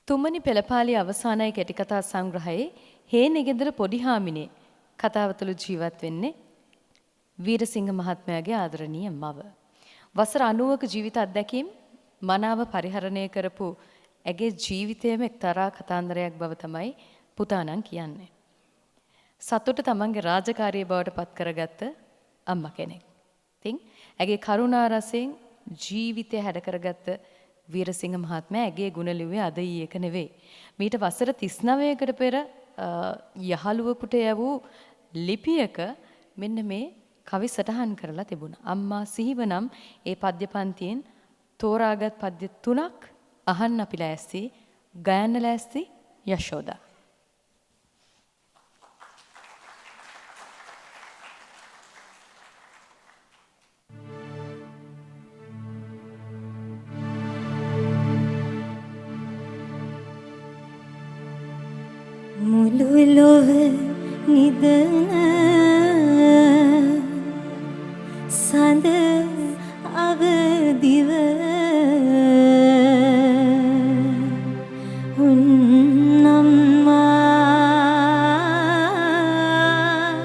තුන්වැනි පෙළපාලිය අවසානයේ කෙටිකතා සංග්‍රහයේ හේනේ ගෙදර පොඩි හාමිනේ කතාව තුළ ජීවත් වෙන්නේ වීරසිංහ මහත්මයාගේ ආදරණීය මව. වසර 90ක ජීවිත අත්දැකීම් මනාව පරිහරණය කරපු ඇගේ ජීවිතයේම එක්තරා කතාන්දරයක් බව තමයි පුතාණන් කියන්නේ. සතුට තමන්ගේ රාජකාරිය බවට පත් කරගත්ත අම්මා කෙනෙක්. ඉතින් ඇගේ කරුණා රසයෙන් ජීවිතය හැඩ කරගත්ත වීරසිංහ මහත්මයා ඇගේ ගුණ ලිව්වේ අද ඊයේක නෙවෙයි. මීට වසර 39කට පෙර යහළුවෙකුට යවූ ලිපියක මෙන්න මේ කවි සටහන් කරලා තිබුණා. අම්මා සිහිව නම් ඒ පද්‍ය පන්තියෙන් තෝරාගත් පද්‍ය 3ක් අහන්න අපි ලෑස්ති, ගයන්න ලෑස්ති යශෝදා. මුළු ලොව නිදන සඳ අවදිව උන්නම්මා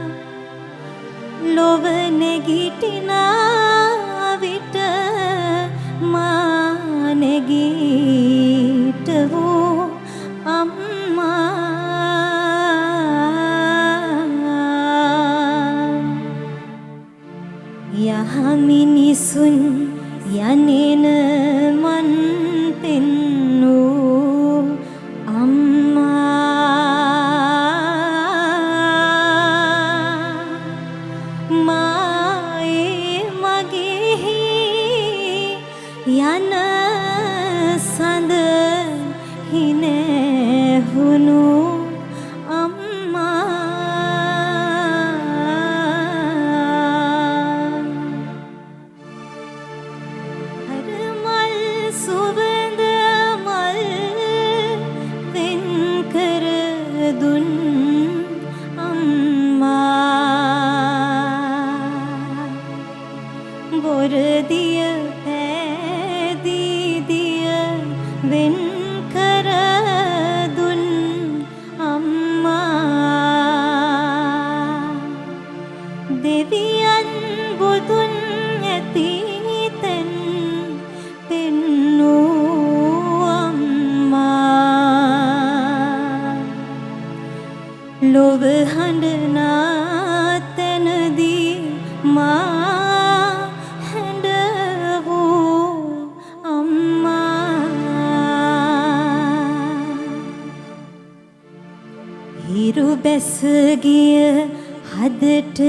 ලොව නැගිටිනා විට මා නැගිට වූ අම්මා මිනිසුන් යන්නේන මන් පෙන්නූ අම්මා මායේ මගෙහි යන සඳ හිනැහුණු බොරදිය පැදිදිය වෙන් කර දුන් අම්මා දෙවියන් බුදුන් ඇති තෙන් පෙන්නූ අම්මා ලොව හඬනා තැනදී මා හිරු බැස ගිය හදට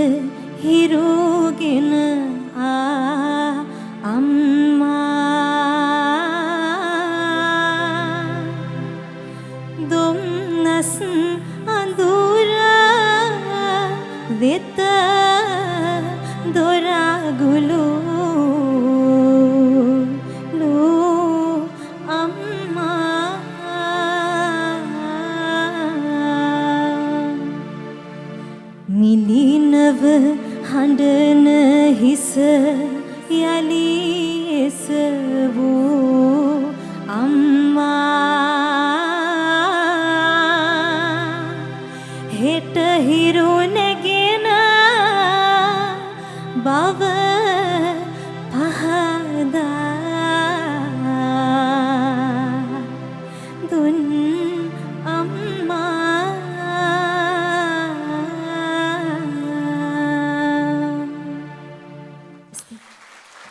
හිරුගෙන